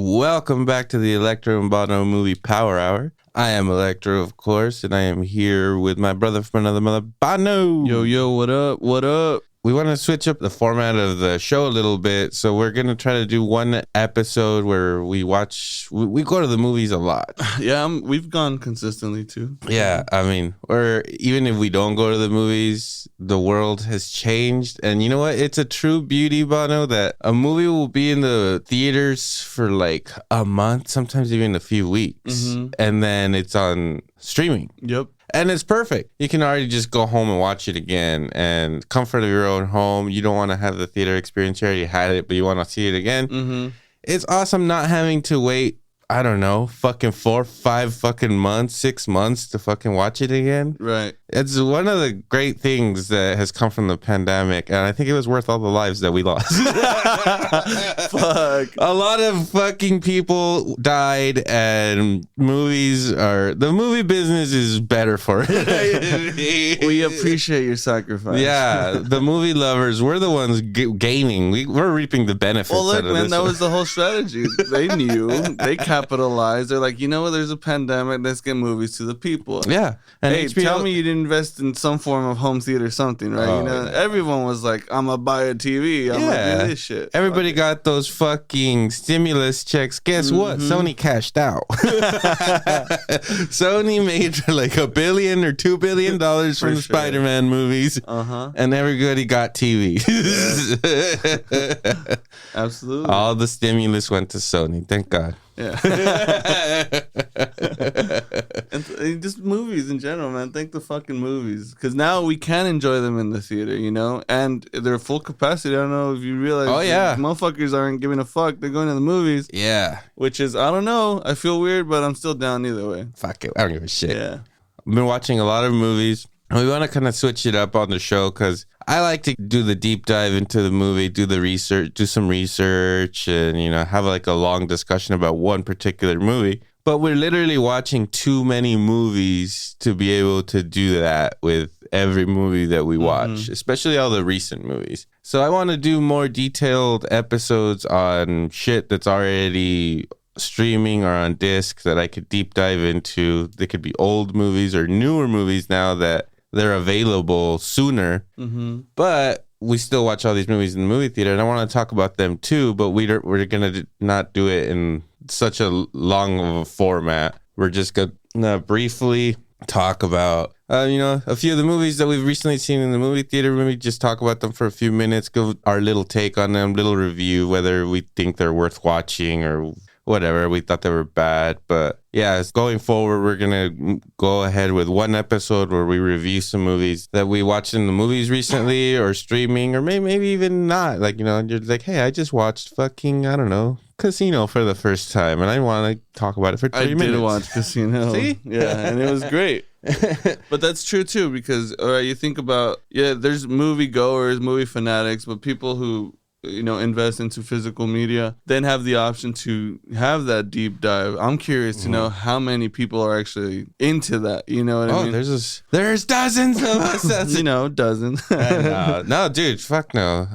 Welcome back to the Electro and Bono Movie Power Hour. I am Electro, of course, and I am here with my brother from another mother, Bono. Yo, what up? What up? We want to switch up the format of the show a little bit, so we're going to try to do one episode where we go to the movies a lot. Yeah, we've gone consistently too. Yeah, I mean, or even if we don't go to the movies, the world has changed. And you know what? It's a true beauty, Bono, that a movie will be in the theaters for like a month, sometimes even a few weeks, and then it's on streaming. Yep. And it's perfect. You can already just go home and watch it again, and comfort of your own home. You don't want to have the theater experience. You already had it, but you want to see it again. It's awesome not having to wait, I don't know, fucking 4, 5 fucking months, 6 months to fucking watch it again. Right. It's one of the great things that has come from the pandemic, and I think it was worth all the lives that we lost. Fuck. A lot of fucking people died, and the movie business is better for it. We appreciate your sacrifice. Yeah, the movie lovers, we're the ones gaining. We're reaping the benefits. Well, look, out of man, this that one. was the whole strategy. They knew. They capitalized. They're like, you know what? There's a pandemic. Let's get movies to the people. Yeah. And hey, HBO, tell me you didn't invest in some form of home theater something, right? Oh, yeah. Everyone was like, I'm going to buy a TV. I'm going to do this shit. Everybody got those fucking stimulus checks. Guess what? Sony cashed out. Sony made like $1 billion or $2 billion from the Spider-Man movies. And everybody got TV. Absolutely. All the stimulus went to Sony. Thank God. Yeah. and just movies in general, man. Thank the fucking movies. Because now we can enjoy them in the theater, and they're full capacity. I don't know if you realize. Oh, yeah. Motherfuckers aren't giving a fuck. They're going to the movies. Yeah. Which is, I don't know. I feel weird, but I'm still down either way. Fuck it. I don't give a shit. Yeah. I've been watching a lot of movies. We want to kind of switch it up on the show because I like to do the deep dive into the movie, do some research, and, have like a long discussion about one particular movie. But we're literally watching too many movies to be able to do that with every movie that we watch, especially all the recent movies. So I want to do more detailed episodes on shit that's already streaming or on disc that I could deep dive into. They could be old movies or newer movies now that they're available sooner, but we still watch all these movies in the movie theater, and I want to talk about them too, but we're going to not do it in such a long of a format. We're just going to briefly talk about, a few of the movies that we've recently seen in the movie theater. Maybe just talk about them for a few minutes, give our little take on them, little review, whether we think they're worth watching or whatever, we thought they were bad. But yeah, going forward, we're going to go ahead with one episode where we review some movies that we watched in the movies recently or streaming, or maybe even not. Like, you're like, hey, I just watched fucking, I don't know, Casino for the first time, and I want to talk about it for 3 minutes. I did watch Casino. See? Yeah, and it was great. But that's true too, because you think about, there's movie goers, movie fanatics, but people who invest into physical media, then have the option to have that deep dive. I'm curious to know how many people are actually into that. You know what I mean? There's dozens of us. That's dozens. No, dude, fuck no.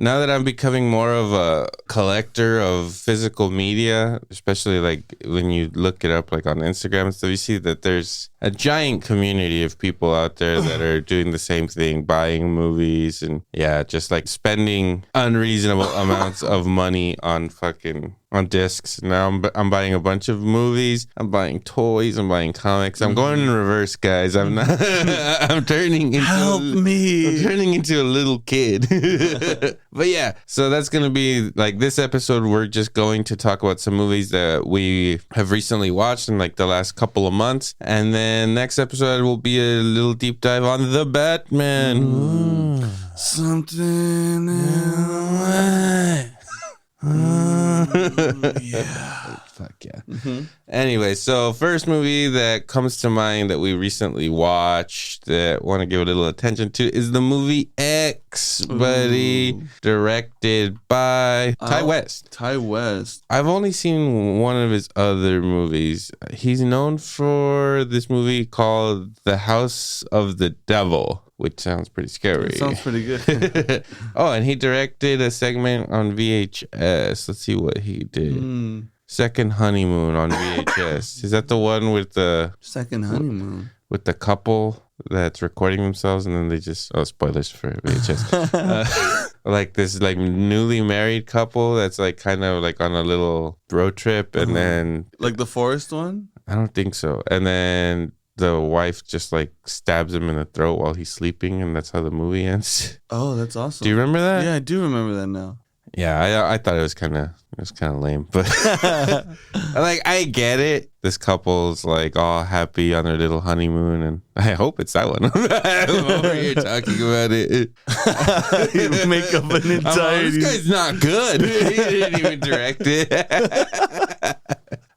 Now that I'm becoming more of a collector of physical media, especially like when you look it up like on Instagram and stuff, you see that there's a giant community of people out there that are doing the same thing, buying movies and just like spending unreasonable amounts of money on discs. Now I'm buying a bunch of movies. I'm buying toys. I'm buying comics. I'm going in reverse, guys. I'm not. I'm turning into. Help me! I'm turning into a little kid. But yeah, so that's gonna be like this episode. We're just going to talk about some movies that we have recently watched in like the last couple of months, and then next episode will be a little deep dive on the Batman. Something in the yeah. Fuck yeah. Anyway, so first movie that comes to mind that we recently watched that want to give a little attention to is the movie X, buddy, directed by Ty West. Ty West. I've only seen one of his other movies. He's known for this movie called The House of the Devil. which sounds pretty scary. It sounds pretty good. Oh, and he directed a segment on VHS. Let's see what he did. Second Honeymoon on VHS. Is that the one with the Second Honeymoon? With the couple that's recording themselves and then they just spoilers for VHS. Like this like newly married couple that's like kind of like on a little road trip and then like the forest one? I don't think so. And then the wife just like stabs him in the throat while he's sleeping and that's how the movie ends. Oh, that's awesome. Do you remember that? Yeah, I do remember that now. Yeah, I thought it was kind of lame, but like I get it. This couple's like all happy on their little honeymoon, and I hope it's that one. I'm over here talking about it. You make up an entire. This guy's not good. He didn't even direct it.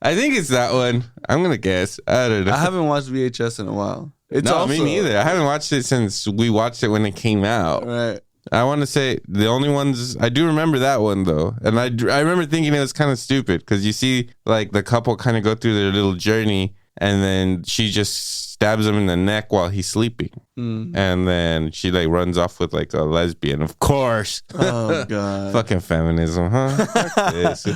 I think it's that one. I'm gonna guess. I don't know. I haven't watched VHS in a while. It's no, also, me neither. I haven't watched it since we watched it when it came out. Right. I want to say the only ones I do remember that one though, and I remember thinking it was kind of stupid because you see like the couple kind of go through their little journey, and then she just stabs him in the neck while he's sleeping, and then she like runs off with like a lesbian, of course. Oh god, fucking feminism, huh? Fuck this.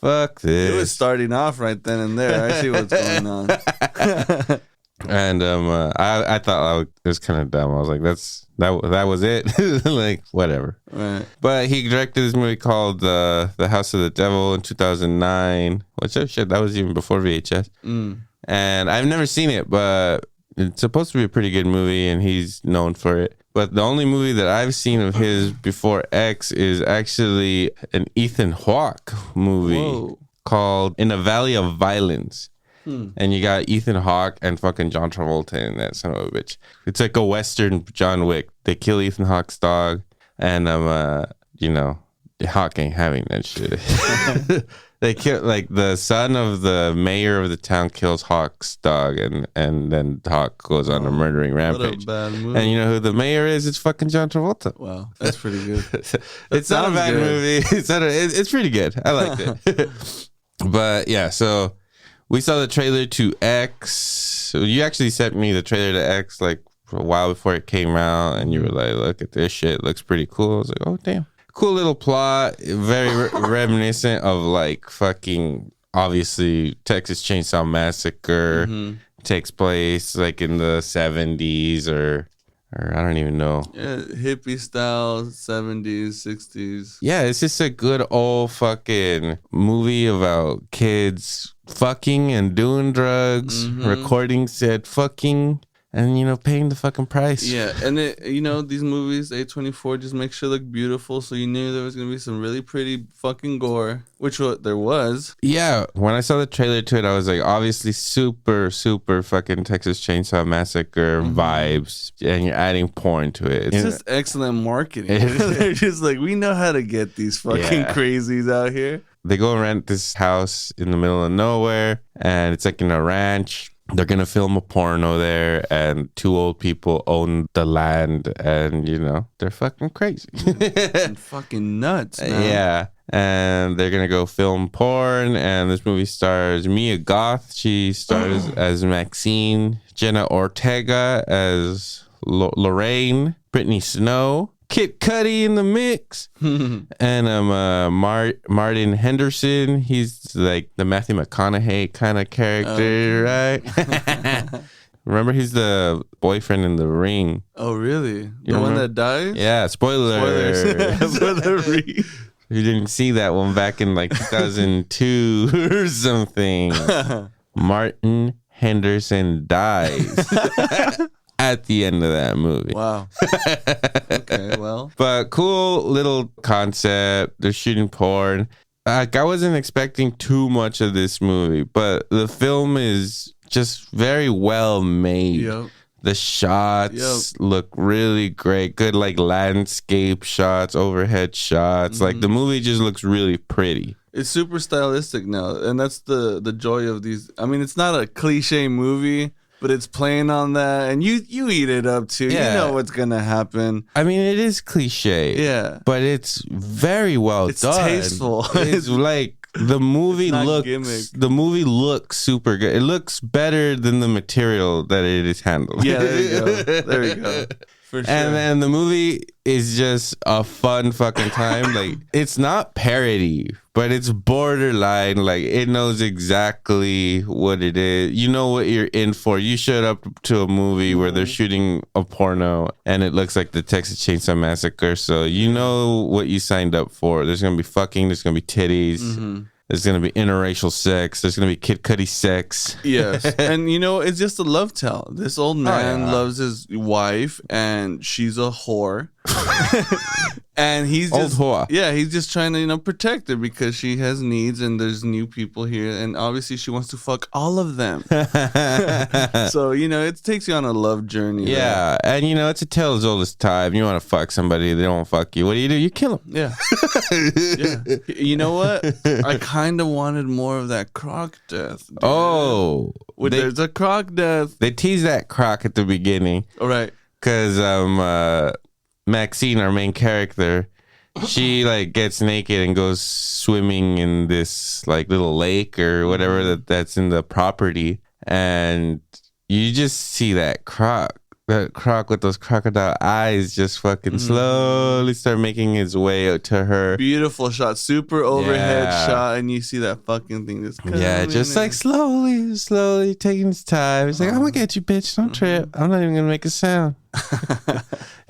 Fuck this. It was starting off right then and there. I see what's going on. And I thought it was kind of dumb. I was like, that was it. Like whatever. Right. But he directed this movie called The House of the Devil in 2009. Which shit, that was even before VHS. And I've never seen it, but it's supposed to be a pretty good movie, and he's known for it. But the only movie that I've seen of his before X is actually an Ethan Hawke movie called In a Valley of Violence. And you got Ethan Hawke and fucking John Travolta in that son of a bitch. It's like a Western John Wick. They kill Ethan Hawke's dog, and Hawke ain't having that shit. They kill like the son of the mayor of the town kills Hawke's dog, and then Hawke goes on a murdering rampage. What a bad movie. And you know who the mayor is? It's fucking John Travolta. Wow, that's pretty good. It's not a bad movie. It's pretty good. I liked it. But yeah, so. We saw the trailer to X. So you actually sent me the trailer to X like a while before it came out, and you were like, "Look at this shit, it looks pretty cool." I was like, "Oh damn, cool little plot, very reminiscent of like fucking obviously Texas Chainsaw Massacre takes place like in the 70s or I don't even know. Yeah, hippie style, 70s, 60s. Yeah, it's just a good old fucking movie about kids fucking and doing drugs, recording said fucking, and paying the fucking price. Yeah, and these movies, A24 just make sure look beautiful, so you knew there was gonna be some really pretty fucking gore, which there was. Yeah, when I saw the trailer to it, I was like, obviously super, super fucking Texas Chainsaw Massacre vibes, and you're adding porn to it. It's just excellent marketing. They're just like, we know how to get these fucking crazies out here. They go rent this house in the middle of nowhere, and it's like in a ranch. They're going to film a porno there, and two old people own the land, and, they're fucking crazy. And fucking nuts, man. Yeah, and they're going to go film porn, and this movie stars Mia Goth. She stars as Maxine, Jenna Ortega as Lorraine, Brittany Snow, Kid Cudi in the mix, and Martin Henderson. He's like the Matthew McConaughey kind of character, right? Remember, he's the boyfriend in The Ring. Oh, really? The one that dies? Yeah, spoilers. For The Ring. You didn't see that one back in like 2002 or something. Martin Henderson dies. At the end of that movie. Wow. Okay, well. But cool little concept. They're shooting porn. Like, I wasn't expecting too much of this movie, but the film is just very well made. Yep. The shots look really great. Good, like, landscape shots, overhead shots. Like, the movie just looks really pretty. It's super stylistic now, and that's the joy of these. I mean, it's not a cliche movie, but it's playing on that, and you eat it up too. Yeah. You know what's gonna happen. I mean, it is cliche. Yeah, but it's very well it's done. Tasteful. It's like the movie looks super good. It looks better than the material that it is handling. Yeah, there you go. There you go. For sure. And then the movie is just a fun fucking time. Like, it's not parody, but it's borderline. Like, it knows exactly what it is. You know what you're in for. You showed up to a movie where they're shooting a porno and it looks like the Texas Chainsaw Massacre. So you know what you signed up for. There's going to be fucking. There's going to be titties. There's going to be interracial sex. There's going to be Kid Cudi sex. Yes. And, you know, it's just a love tale. This old man loves his wife, and she's a whore. And he's just... Old whore. Yeah, he's just trying to, you know, protect her because she has needs, and there's new people here. And obviously she wants to fuck all of them. So, you know, it takes you on a love journey. Yeah. Right? And, you know, it's a tale as old as time. You want to fuck somebody, they don't fuck you. What do? You kill them. Yeah. Yeah. You know what? I kind of wanted more of that croc death. Dude. Oh. There's a croc death. They tease that croc at the beginning. All right. Because Maxine, our main character, she like gets naked and goes swimming in this like little lake or whatever that's in the property. And you just see that croc with those crocodile eyes just fucking slowly start making its way out to her. Beautiful shot, super overhead shot, and you see that fucking thing just just like slowly taking its time. It's like, I'm gonna get you, bitch. Don't trip. I'm not even gonna make a sound.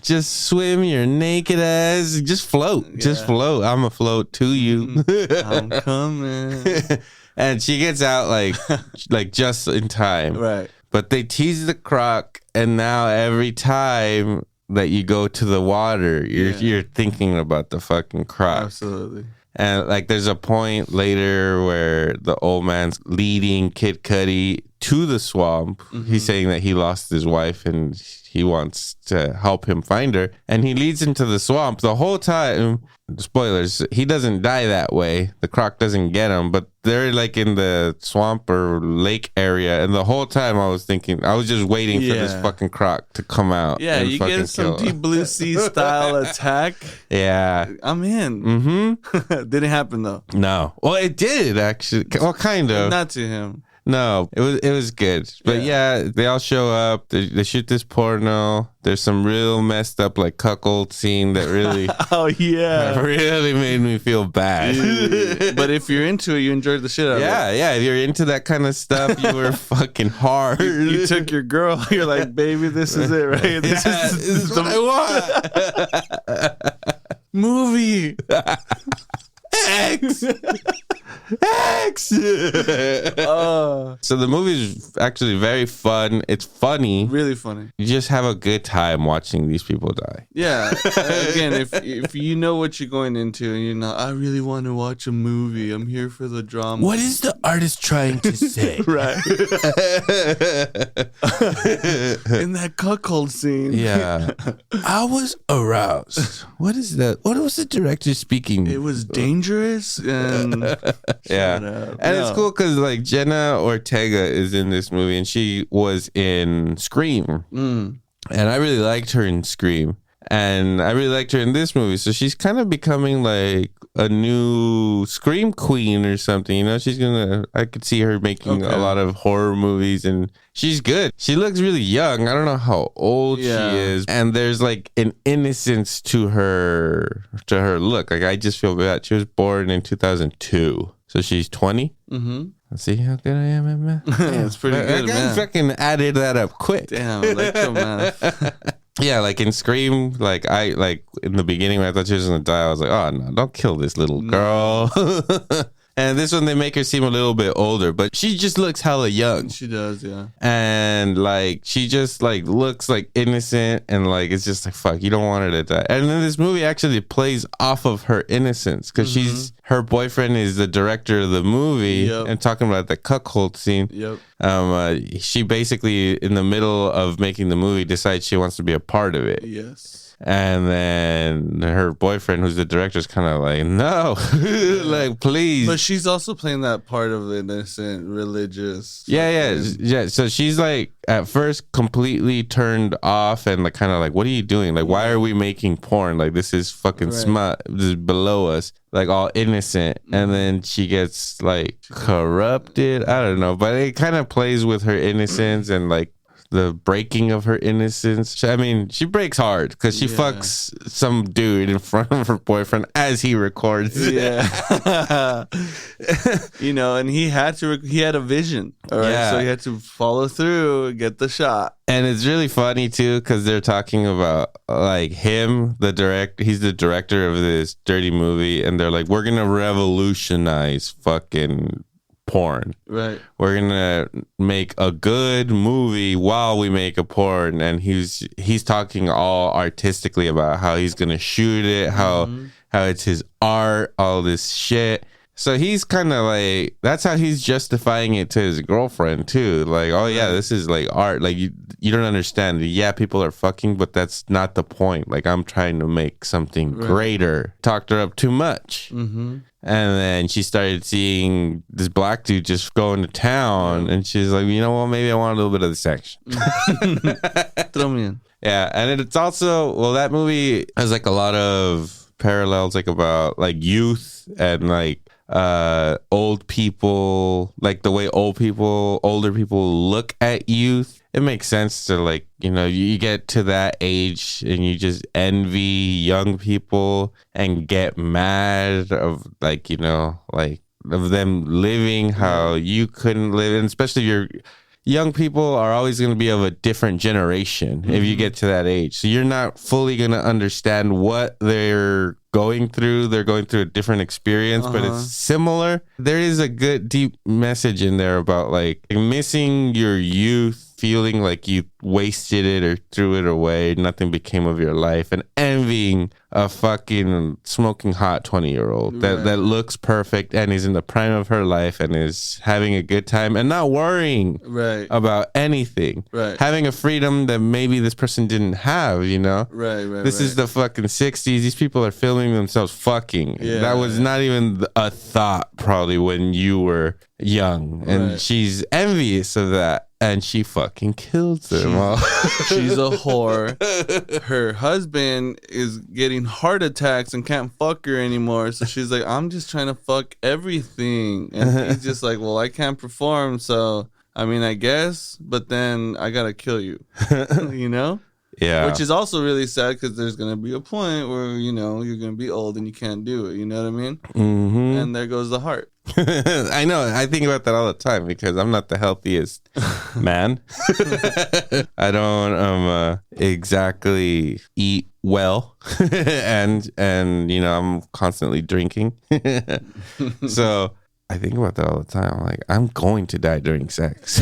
Just swim your naked ass. Just float. Yeah. Just float. I'm gonna float to you. I'm coming. And she gets out like just in time. Right. But they tease the croc, and now every time that you go to the water, you're thinking about the fucking croc. Absolutely. And like, there's a point later where the old man's leading Kid Cudi to the swamp. He's saying that he lost his wife and he wants to help him find her. And he leads him to the swamp. The whole time, spoilers, he doesn't die that way. The croc doesn't get him, but they're like in the swamp or lake area. And the whole time I was just waiting for this fucking croc to come out. Yeah, you get some Deep Blue Sea style attack. Yeah. I'm in. Didn't happen though. No. Well, it did actually. Well, kind of. Not to him. No, it was good. But yeah, they all show up. They shoot this porno. There's some real messed up like cuckold scene that really really made me feel bad. But if you're into it, you enjoyed the shit out of it. Yeah, if you're into that kind of stuff, you were fucking hard. You took your girl. You're like, baby, this is it, right? This is what I want. Movie. X. So the movie is actually very fun. It's funny. Really funny. You just have a good time watching these people die. Yeah. Again, if you know what you're going into and you're not, I really want to watch a movie. I'm here for the drama. What is the artist trying to say? Right. In that cuckold scene. Yeah. I was aroused. What is that? What was the director speaking? It was dangerous and and it's cool because like Jenna Ortega is in this movie and she was in Scream, and I really liked her in Scream, and I really liked her in this movie. So she's kind of becoming like a new Scream queen or something. You know, I could see her making a lot of horror movies, and she's good. She looks really young. I don't know how old she is, and there's like an innocence to her look. Like, I just feel bad. She was born in 2002, so she's 20. Let's see how good I am at math. That's pretty good, man. I fucking added that up quick. Damn, electro math. Yeah, like in Scream, like in the beginning when I thought she was gonna die, I was like, oh no, don't kill this little girl. And this one, they make her seem a little bit older, but she just looks hella young. She does, yeah. And like, she just like looks like innocent, and like, it's just like, fuck, you don't want her to die. And then this movie actually plays off of her innocence, because her boyfriend is the director of the movie, and talking about the cuckold scene. She basically, in the middle of making the movie, decides she wants to be a part of it. Yes. And then her boyfriend, who's the director, is kind of like, no, like, please. But she's also playing that part of the innocent religious. Yeah. So she's like, at first, completely turned off and like, kind of like, what are you doing? Like, why are we making porn? Like, this is fucking smut. This is below us. Like, all innocent. And then she gets like corrupted. I don't know. But it kind of plays with her innocence and like the breaking of her innocence. I mean, she breaks hard because she fucks some dude in front of her boyfriend as he records. Yeah. You know, and he had a vision. All right. Yeah. So he had to follow through, get the shot. And it's really funny too, because they're talking about like him, he's the director of this dirty movie, and they're like, we're gonna revolutionize fucking porn. Right. We're gonna make a good movie while we make a porn. And he's talking all artistically about how he's gonna shoot it, how it's his art, all this shit. So he's kind of like, that's how he's justifying it to his girlfriend too. Like, oh yeah, this is like art. Like you don't understand. Yeah, people are fucking, but that's not the point. Like I'm trying to make something greater. Talked her up too much. And then she started seeing this black dude just going to town. And she's like, you know what? Maybe I want a little bit of this action. Throw me in. Yeah. And it's also, well, that movie has like a lot of parallels, like about like youth and like old people, like the way older people look at youth. It makes sense to, like, you know, you get to that age and you just envy young people and get mad of, like, you know, like of them living how you couldn't live. And especially your young people are always going to be of a different generation if you get to that age. So you're not fully going to understand what they're going through. They're going through a different experience, but it's similar. There is a good deep message in there about like missing your youth, feeling like you wasted it or threw it away, nothing became of your life, and envying a fucking smoking hot 20-year-old that looks perfect and is in the prime of her life and is having a good time and not worrying about anything. Having a freedom that maybe this person didn't have, you know? This is the fucking 60s. These people are filming themselves fucking. That was not even a thought probably when you were young. And she's envious of that. And she fucking kills them all. She's a whore. Her husband is getting heart attacks and can't fuck her anymore. So she's like, I'm just trying to fuck everything. And he's just like, well, I can't perform. So, I mean, I guess. But then I got to kill you. You know? Yeah. Which is also really sad because there's going to be a point where, you know, you're going to be old and you can't do it. You know what I mean? And there goes the heart. I know. I think about that all the time because I'm not the healthiest man. I don't exactly eat well. and you know, I'm constantly drinking. So I think about that all the time. I'm like, I'm going to die during sex.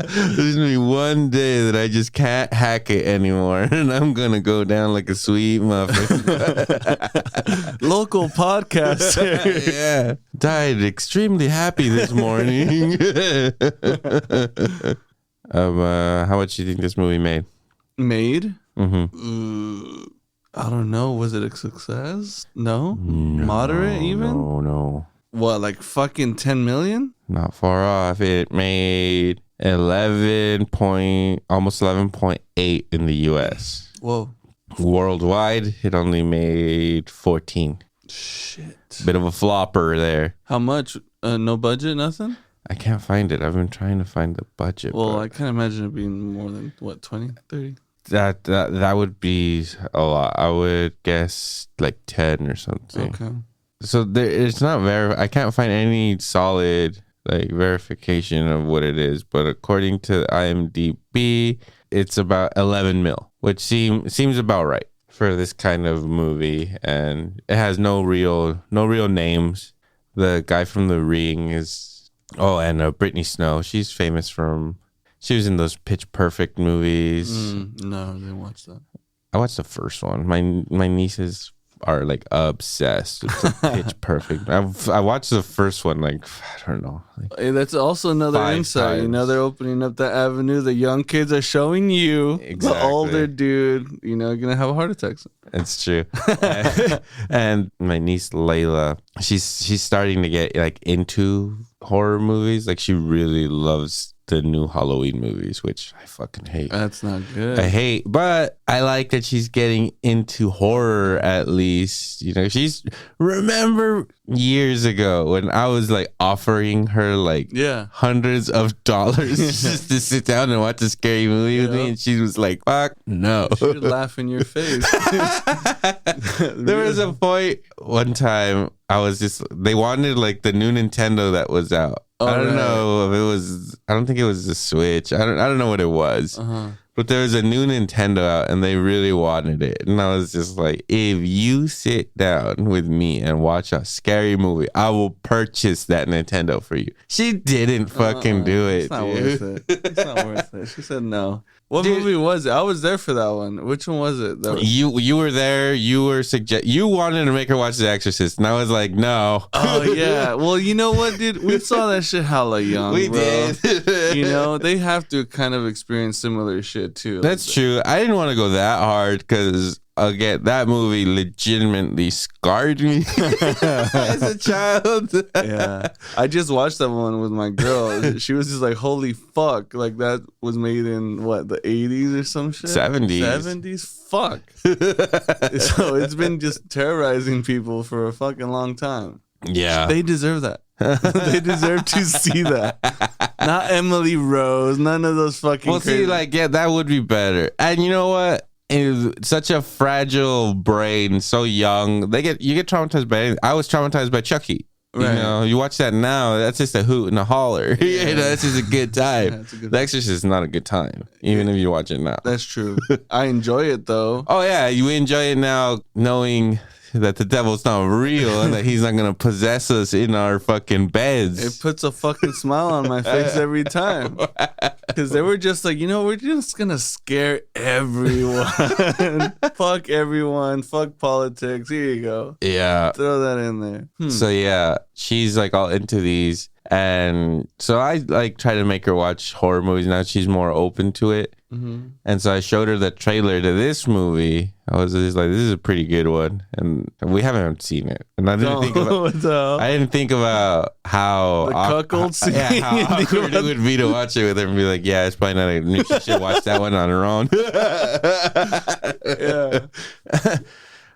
There's gonna be one day that I just can't hack it anymore, and I'm gonna go down like a sweet muffin. Local podcaster. Yeah, died extremely happy this morning. How much do you think this movie made? I don't know. Was it a success? No? Moderate even? No. What, like fucking 10 million? Not far off. It made almost 11.8 in the US. Whoa. Worldwide, it only made 14. Shit. Bit of a flopper there. How much? No budget, nothing? I can't find it. I've been trying to find the budget. Well, I can't imagine it being more than, what, 20, 30? That would be a lot. I would guess like 10 or something. Okay. So it's not I can't find any solid like verification of what it is, but according to IMDb, it's about 11 mil, which seems about right for this kind of movie, and it has no real names. The guy from The Ring is and Brittany Snow. She's famous from. She was in those Pitch Perfect movies. No, I didn't watch that. I watched the first one. My nieces are like obsessed with Pitch Perfect. I watched the first one like, I don't know. Like hey, that's also another insight. times. You know, they're opening up that avenue. The young kids are showing you. Exactly. The older dude, you know, gonna have a heart attack. It's true. And my niece Layla, she's starting to get like into horror movies. Like she really loves the new Halloween movies, which I fucking hate. That's not good. I hate, but I like that she's getting into horror at least. You know, remember years ago when I was like offering her like hundreds of dollars just to sit down and watch a scary movie with me, and she was like, fuck no. She would laugh in your face. There was a point one time they wanted like the new Nintendo that was out. I don't know if it was. I don't think it was the Switch. I don't know what it was. But there was a new Nintendo out, and they really wanted it. And I was just like, if you sit down with me and watch a scary movie, I will purchase that Nintendo for you. She didn't fucking do it. It's not worth it. It's not worth it. She said no. What movie was it? I was there for that one. Which one was it? You were there. You wanted to make her watch The Exorcist, and I was like, no. Oh yeah. Well, you know what, dude? We saw that shit hella young. We did. You know, they have to kind of experience similar shit too. That's true. I didn't want to go that hard because, again, that movie legitimately scarred me as a child. Yeah. I just watched that one with my girl. She was just like, holy fuck. Like, that was made in, what, the 80s or some shit? 70s. 70s? Fuck. So it's been just terrorizing people for a fucking long time. Yeah. They deserve that. They deserve to see that. Not Emily Rose. None of those fucking crazy. See, like, yeah, that would be better. And you know what? It's such a fragile brain, so young. You get traumatized by anything. I was traumatized by Chucky. Right. You know, you watch that now, that's just a hoot and a holler. Yeah. You know, that's just a good time. The Exorcist is not a good time, even if you watch it now. That's true. I enjoy it, though. Oh, yeah. You enjoy it now knowing that the devil's not real and that he's not going to possess us in our fucking beds. It puts a fucking smile on my face every time. Because they were just like, you know, we're just going to scare everyone. Fuck everyone. Fuck politics. Here you go. Yeah. Throw that in there. So, yeah, she's like all into these. And so I like try to make her watch horror movies. Now she's more open to it. Mm-hmm. And so I showed her the trailer to this movie. I was just like, this is a pretty good one. And we haven't seen it. And I didn't think about how cuckold scene. How awkward it would be to watch it with her and be like, yeah, it's probably not a she should watch that one on her own. Yeah.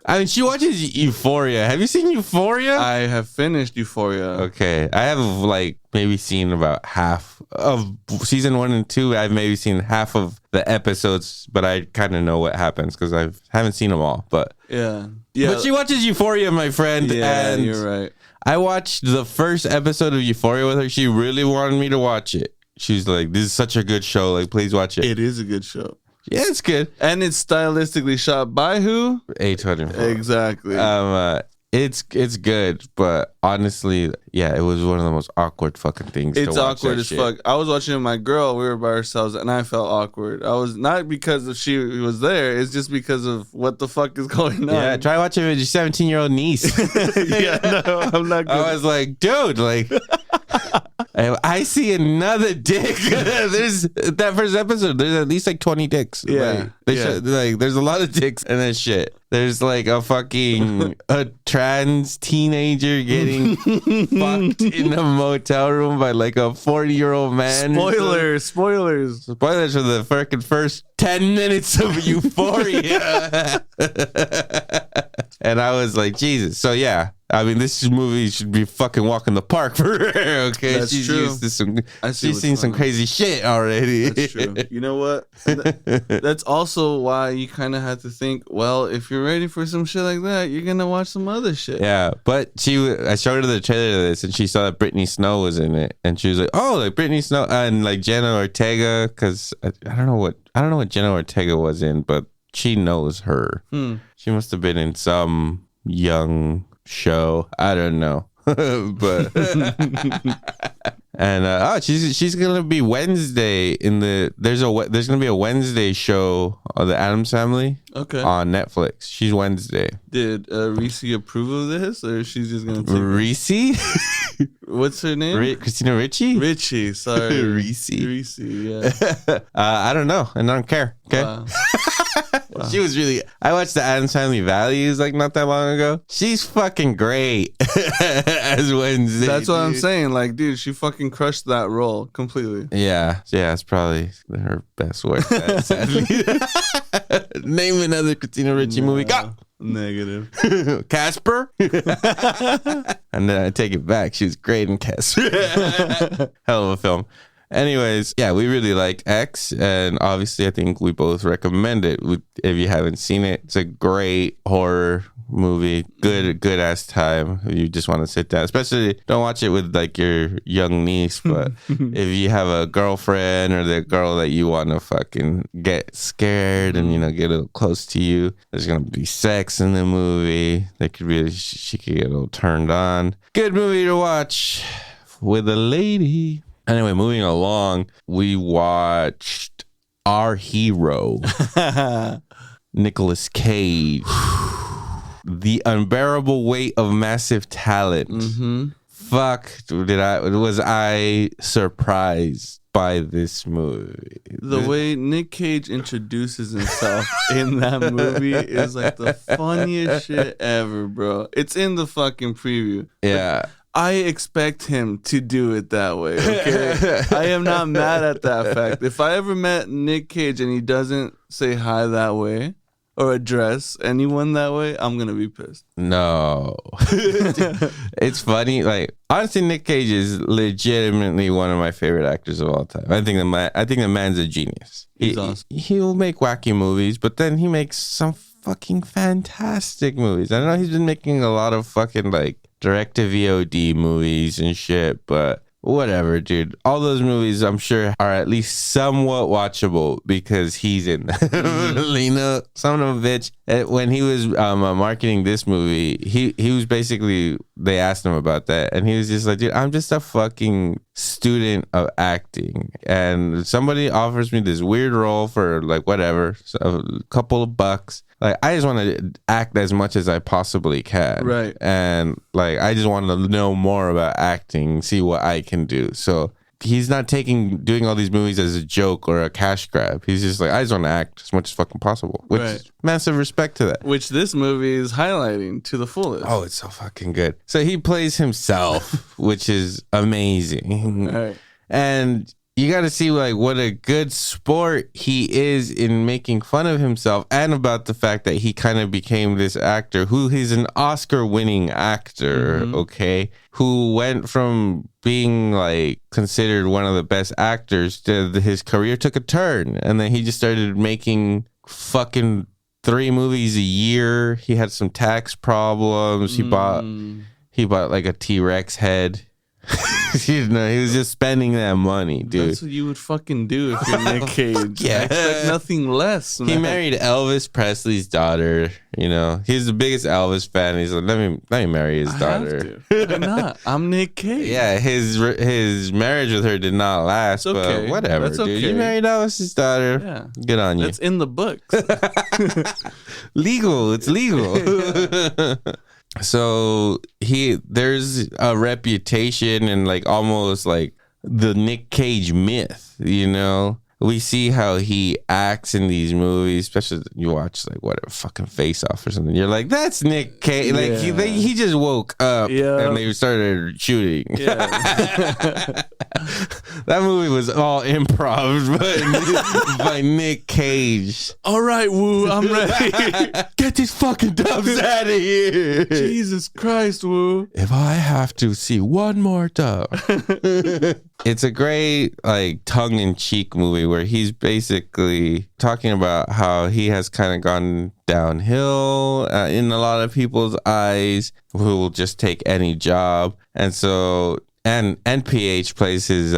I mean, she watches Euphoria. Have you seen Euphoria? I have finished Euphoria. Okay. I have like maybe seen about half of season 1 and 2. I've maybe seen half of the episodes, but I kind of know what happens because I haven't seen them all. But yeah. But she watches Euphoria, my friend. Yeah, and you're right. I watched the first episode of Euphoria with her. She really wanted me to watch it. She's like, this is such a good show. Like, please watch it. It is a good show. Yeah, it's good. And it's stylistically shot by who? A24. Exactly. It's good, but honestly, yeah, it was one of the most awkward fucking things. It's awkward as fuck. I was watching with my girl. We were by ourselves, and I felt awkward. I was not because she was there. It's just because of what the fuck is going on. Yeah, try watching it with your 17-year-old niece. Yeah, no, I'm not good. I was like, dude, like, I see another dick. There's that first episode. There's at least like 20 dicks. Yeah, there's a lot of dicks in that shit. There's like a trans teenager getting fucked in a motel room by like a 40-year-old man. Spoilers for the fucking first 10 minutes of Euphoria. And I was like, Jesus. So yeah, I mean, this movie should be fucking walking the park for her. Okay, that's she's true. Used to she's seen some crazy shit already. That's true. You know what? That's also why you kind of have to think, well, if you're ready for some shit like that, you're gonna watch some other shit. Yeah, but I showed her the trailer to this, and she saw that Britney Snow was in it, and she was like, "Oh, like Britney Snow and like Jenna Ortega," because I don't know what Jenna Ortega was in, but she knows her. She must have been in some young show. I don't know. But and she's gonna be Wednesday in there's gonna be a Wednesday show of the Addams Family on Netflix. She's Wednesday. Did Reese approve of this, or she's just gonna take Reese? What's her name? Christina Ricci? Richie, sorry. Reese, yeah. I don't know, and I don't care. Okay. Wow. She was really. I watched the Addams Family Values like not that long ago. She's fucking great as Wednesday. That's what I'm saying. Like, dude, she fucking crushed that role completely. Yeah, it's probably her best work. Sadly. Name another Christina Ricci movie. Go. Negative. Casper. And then I take it back. She was great in Casper. Hell of a film. Anyways, yeah, we really like X, and obviously I think we both recommend it. If you haven't seen it, it's a great horror movie. Good ass time. If you just want to sit down, especially don't watch it with like your young niece, but if you have a girlfriend or the girl that you want to fucking get scared and get a little close to you, there's gonna be sex in the movie. She could get a little turned on. Good movie to watch with a lady. Anyway, moving along, we watched Our Hero, Nicolas Cage, The Unbearable Weight of Massive Talent. Fuck, was I surprised by this movie. The way Nick Cage introduces himself in that movie is like the funniest shit ever, bro. It's in the fucking preview. Yeah. I expect him to do it that way, okay? I am not mad at that fact. If I ever met Nick Cage and he doesn't say hi that way or address anyone that way, I'm going to be pissed. No. It's funny. Like, honestly, Nick Cage is legitimately one of my favorite actors of all time. I think the man's a genius. He's awesome. He'll make wacky movies, but then he makes some fucking fantastic movies. I know he's been making a lot of fucking like direct-to-VOD movies and shit, but whatever, dude. All those movies, I'm sure, are at least somewhat watchable because he's in them. Son of a bitch. When he was marketing this movie, he was basically, they asked him about that, and he was just like, dude, I'm just a fucking student of acting, and somebody offers me this weird role for like whatever, so a couple of bucks. Like, I just want to act as much as I possibly can. Right. And, like, I just want to know more about acting, see what I can do. So, he's not doing all these movies as a joke or a cash grab. He's just like, I just want to act as much as fucking possible. Which is massive respect to that. Which this movie is highlighting to the fullest. Oh, it's so fucking good. So, he plays himself, which is amazing. Right. And you got to see like what a good sport he is in making fun of himself and about the fact that he kind of became this actor who he's an Oscar-winning actor, okay, who went from being like considered one of the best actors to his career took a turn, and then he just started making fucking 3 movies a year. He had some tax problems. He bought like a T-Rex head. He was just spending that money, dude. That's what you would fucking do if you're Nick Cage. Yeah. I expect nothing less, man. He married Elvis Presley's daughter. He's the biggest Elvis fan. He's like, let me marry his daughter. Why not? I'm Nick Cage. Yeah, his marriage with her did not last, but whatever, That's dude. okay. You married Elvis's daughter. Yeah. Good on you. That's in the books. Legal. It's legal. So there's a reputation and like almost like the Nick Cage myth, we see how he acts in these movies, especially you watch like whatever fucking Face Off or something. You're like, that's Nick Cage. Like he just woke up and they started shooting. Yeah. That movie was all improv by Nick Cage. All right, Woo, I'm ready. Get these fucking dubs out of here. Jesus Christ, Woo. If I have to see one more dub. It's a great like tongue-in-cheek movie where he's basically talking about how he has kind of gone downhill in a lot of people's eyes who will just take any job. And so and NPH plays his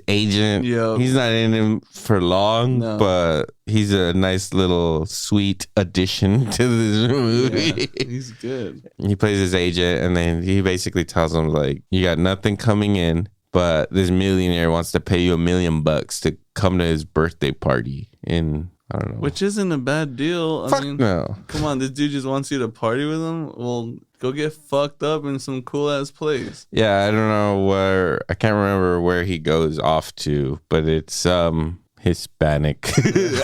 agent. Yo. He's not in him for long, No. but he's a nice little sweet addition to this movie. Yeah, he's good. He plays his agent, and then he basically tells him like, you got nothing coming in, but this millionaire wants to pay you $1 million to come to his birthday party in, I don't know. Which isn't a bad deal. Fuck no. Come on, this dude just wants you to party with him? Well, go get fucked up in some cool ass place. Yeah, I don't know I can't remember where he goes off to, but it's Hispanic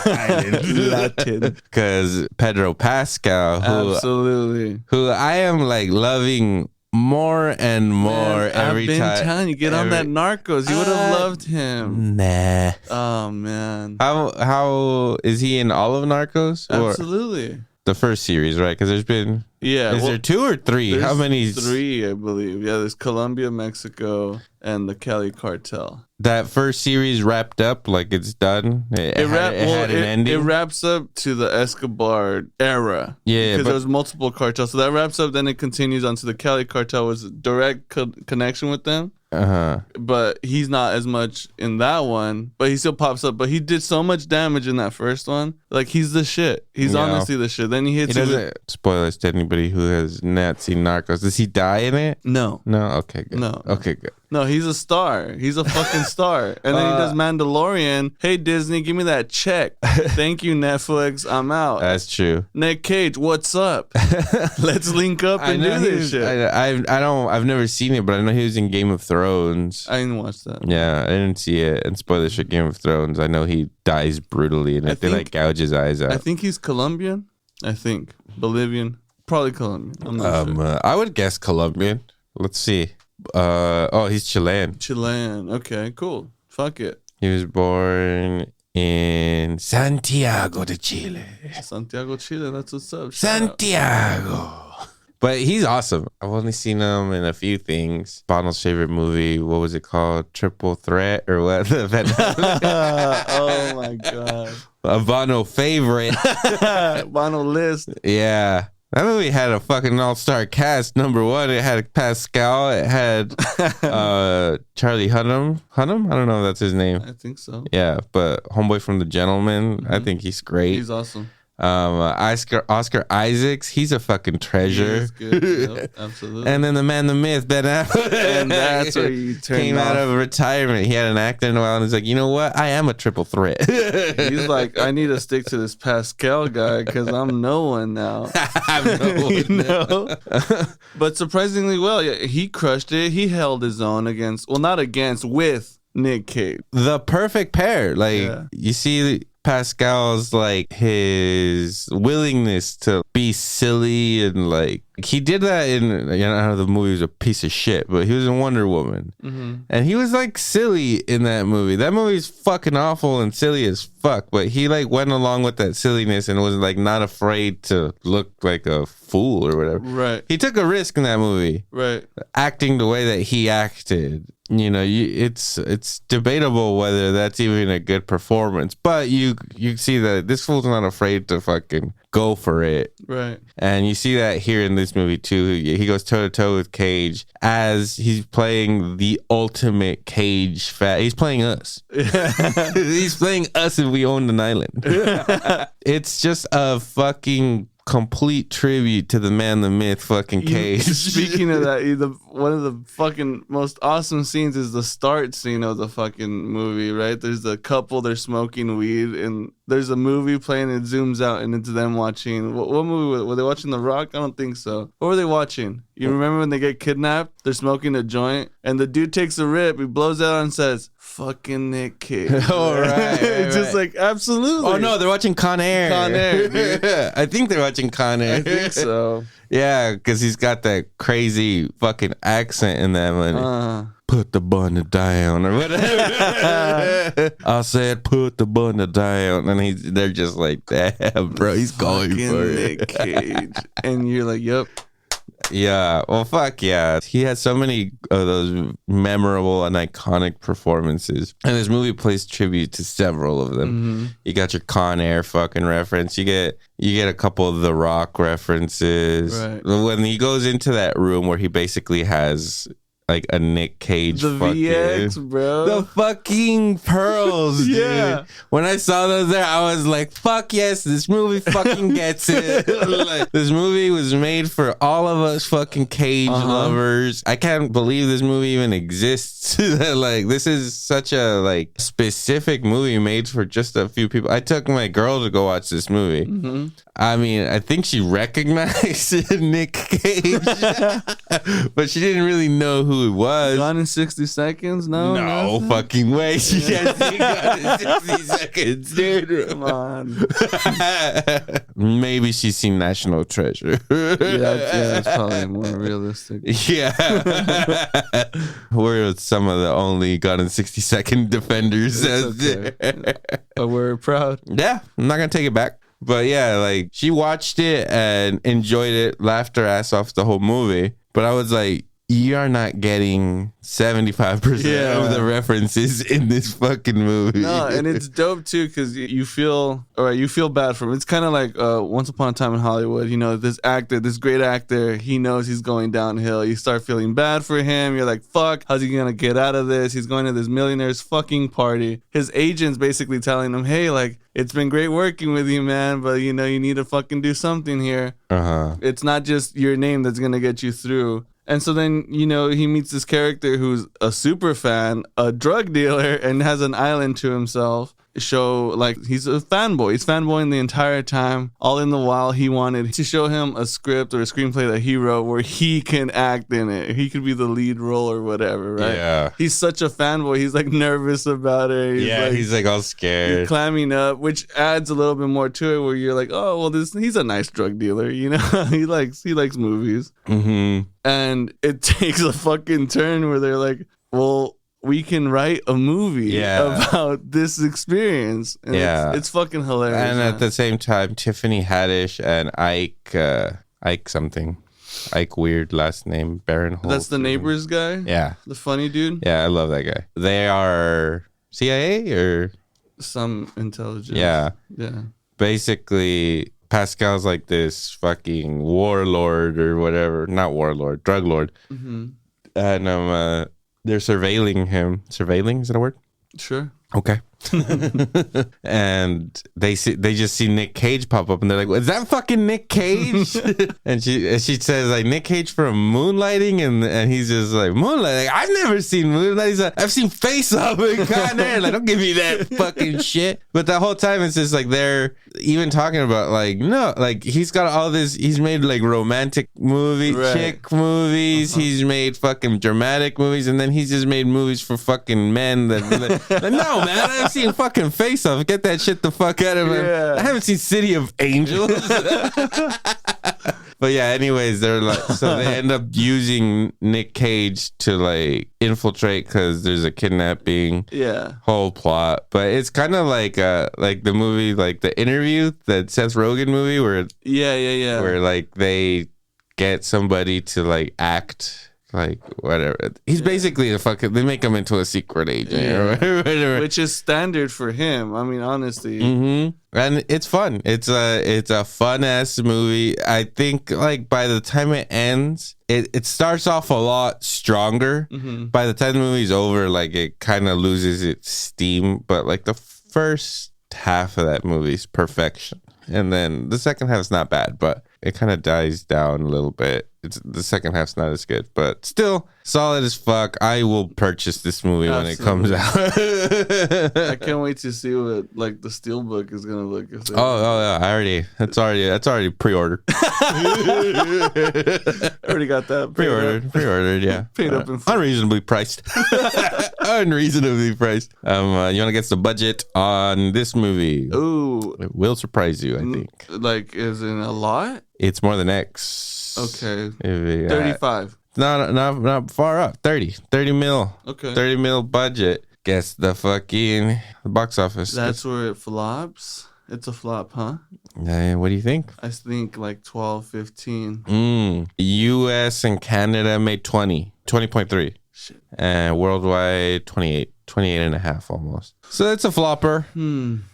Island Latin. Because Pedro Pascal, who I am like loving more and more every time. I've been telling you, get on that Narcos. You would have loved him. Nah. Oh man. How is he in all of Narcos? Absolutely. The first series, right? Because there's been Is there 2 or 3? How many? 3, I believe. Yeah, there's Colombia, Mexico, and the Cali cartel. That first series wrapped up, like it's done. It had an ending. It wraps up to the Escobar era. Yeah, because there was multiple cartels. So that wraps up. Then it continues on to the Cali cartel. Was a direct connection with them. But he's not as much in that one, but he still pops up. But he did so much damage in that first one. Like, he's the shit. He's honestly the shit. Then he doesn't spoil this to anybody who has not seen Narcos. Does he die in it? No. Okay, good. No. Okay, good. No, he's a star. He's a fucking star. And then he does Mandalorian. Hey, Disney, give me that check. Thank you, Netflix. I'm out. That's true. Nick Cage, what's up? Let's link up and do this shit. I've never seen it, but I know he was in Game of Thrones. I didn't watch that. Yeah, I didn't see it. And spoiler shit, Game of Thrones. I know he dies brutally, and they like gouge his eyes out. I think he's Colombian. Bolivian. Probably Colombian. I'm not sure. I would guess Colombian. Let's see. He's Chilean. Chilean. Okay, cool. Fuck it. He was born in Santiago de Chile. Santiago, Chile. That's what's up. Santiago. But he's awesome. I've only seen him in a few things. Bono's favorite movie, what was it called? Triple Threat or what? Oh my God. A Bono favorite. Bono list. Yeah. That movie had a fucking all-star cast. Number one, it had Pascal. It had Charlie Hunnam. Hunnam? I don't know if that's his name. I think so. Yeah, but homeboy from The Gentleman. I think he's great. He's awesome. Oscar Isaacs, he's a fucking treasure. He is good. Yep, absolutely. And then the man, the myth, Ben Affleck. And that's where you came out of retirement. He hadn't acted in a while, and he's like, you know what? I am a triple threat. He's like, I need to stick to this Pascal guy because I'm no one now. I'm no one now. But surprisingly well, yeah, he crushed it. He held his own with Nick Cage. The perfect pair. Like, you see Pascal's like his willingness to be silly, and like he did that in, I know the movie was a piece of shit, but he was in Wonder Woman, and he was like silly in that movie. That movie's fucking awful and silly as fuck, but he like went along with that silliness and was like not afraid to look like a fool or whatever. Right. He took a risk in that movie. Right. Acting the way that he acted. You know, it's debatable whether that's even a good performance, but you see that this fool's not afraid to fucking go for it. Right. And you see that here in this movie too. He goes toe to toe with Cage as he's playing the ultimate Cage He's playing us. He's playing us if we owned an island. It's just a fucking complete tribute to the man, the myth, fucking Cage. Speaking of that, one of the fucking most awesome scenes is the start scene of the fucking movie, right? There's a couple, they're smoking weed, and there's a movie playing, and it zooms out, and it's them watching. What movie? Were they watching The Rock? I don't think so. What were they watching? You remember when they get kidnapped? They're smoking a joint, and the dude takes a rip, he blows out and says, fucking Nick Cage. Oh, right. It's just like, absolutely. Oh, no, they're watching Con Air. Con Air, dude. I think they're watching Con Air. I think so. Yeah, because he's got that crazy fucking accent in that one. Put the bun down or whatever. I said, put the bun down. And they're just like, damn, bro, he's going for Nick Cage. And you're like, yep. Yeah, well, fuck yeah. He has so many of those memorable and iconic performances. And this movie plays tribute to several of them. You got your Con Air fucking reference. You get a couple of The Rock references. Right. When he goes into that room where he basically has like a Nick Cage VX, bro. The fucking pearls, dude. When I saw those there, I was like, fuck yes, this movie fucking gets it. Like, this movie was made for all of us fucking Cage lovers. I can't believe this movie even exists. Like, this is such a like specific movie made for just a few people. I took my girl to go watch this movie. I mean, I think she recognized Nick Cage, but she didn't really know who who it was. Gone in 60 Seconds? No, no nothing? fucking way. She has seen Gone in 60 Seconds, dude. Come on. Maybe she's seen National Treasure. That's probably more realistic. Yeah. We're some of the only Gone in 60-second defenders. Okay. But we're proud. Yeah, I'm not going to take it back. But yeah, like she watched it and enjoyed it, laughed her ass off the whole movie. But I was like, you are not getting 75% of the references in this fucking movie. No, and it's dope too because you feel bad for him. It's kind of like Once Upon a Time in Hollywood. You know, this great actor, he knows he's going downhill. You start feeling bad for him. You're like, fuck, how's he gonna get out of this? He's going to this millionaire's fucking party. His agent's basically telling him, hey, like, it's been great working with you, man, but you know, you need to fucking do something here. It's not just your name that's gonna get you through. And so then, you know, he meets this character who's a super fan, a drug dealer, and has an island to himself. Show like he's a fanboy. He's fanboying the entire time. All in the while, he wanted to show him a script or a screenplay that he wrote where he can act in it. He could be the lead role or whatever, right? Yeah. He's such a fanboy. He's like nervous about it. He's like all scared. He's clamming up, which adds a little bit more to it where you're like, oh, well, he's a nice drug dealer, you know? he likes movies. Mm-hmm. And it takes a fucking turn where they're like, well, we can write a movie about this experience. And it's fucking hilarious. And at the same time, Tiffany Haddish and Ike weird last name, Barinholtz. That's the Neighbors guy? Yeah. The funny dude? Yeah, I love that guy. They are CIA or? Some intelligence. Yeah. Yeah. Basically, Pascal's like this fucking warlord or whatever. Not warlord, drug lord. Mm-hmm. And they're surveilling him. Surveilling, is that a word? Sure. Okay. And they just see Nick Cage pop up and they're like, is that fucking Nick Cage? and she says like, Nick Cage from Moonlighting, and he's just like, Moonlighting? Like, I've never seen Moonlighting. He's like, I've seen Face Off and Con Air. Like, don't give me that fucking shit. But the whole time it's just like they're even talking about like, no, like he's got all this, he's made like romantic movies, chick movies, he's made fucking dramatic movies, and then he's just made movies for fucking men that like, no man, I've seen fucking Face Off. Get that shit the fuck out of him. Yeah. I haven't seen City of Angels. But yeah, anyways, they're like, so they end up using Nick Cage to like infiltrate because there's a kidnapping. Yeah. Whole plot, but it's kind of like the movie, like The Interview, that Seth Rogen movie, where where like they get somebody to like act. Like whatever, he's basically a fucking. They make him into a secret agent, or whatever, which is standard for him. I mean, honestly, and it's fun. It's a fun ass movie. I think like by the time it ends, it starts off a lot stronger. By the time the movie's over, like it kind of loses its steam. But like the first half of that movie's perfection, and then the second half's not bad, but it kind of dies down a little bit. The second half's not as good, but still solid as fuck. I will purchase this movie when it comes out. I can't wait to see what like the steelbook is gonna look. Oh yeah, that's already pre-ordered. Already got that pre-ordered. Yeah, paid up in full. Unreasonably priced. Unreasonably priced. You want to guess the budget on this movie? Ooh, it will surprise you. I think. Like, is in a lot? It's more than X. Okay. 35. Not far up. 30 mil. Okay. 30 mil budget. Guess the fucking box office. That's where it flops. It's a flop, huh? What do you think? I think like 12, 15. US and Canada made 20.3. Shit. And worldwide 28 and a half almost. So it's a flopper.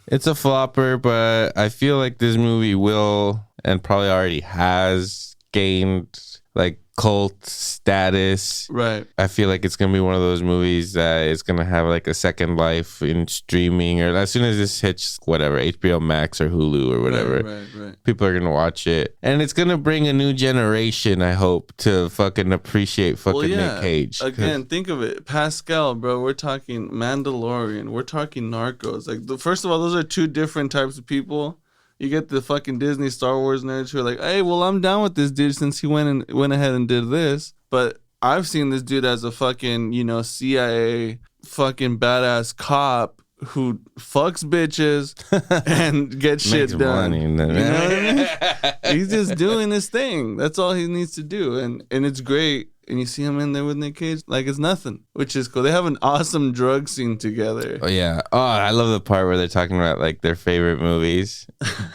It's a flopper, but I feel like this movie will, and probably already has, gained like cult status. Right. I feel like it's gonna be one of those movies that is gonna have like a second life in streaming, or as soon as this hits whatever HBO Max or Hulu or whatever, right. people are gonna watch it, and it's gonna bring a new generation, I hope, to fucking appreciate fucking Nick Cage. Again, think of it, Pascal, bro. We're talking Mandalorian. We're talking Narcos. Like, first of all, those are two different types of people. You get the fucking Disney Star Wars nerds who are like, hey, well, I'm down with this dude since he went ahead and did this. But I've seen this dude as a fucking, CIA fucking badass cop who fucks bitches and gets shit done. Money, you know what I mean? He's just doing his thing. That's all he needs to do. And it's great. And you see him in there with Nick Cage like it's nothing, which is cool. They have an awesome drug scene together. Oh yeah. Oh, I love the part where they're talking about like their favorite movies,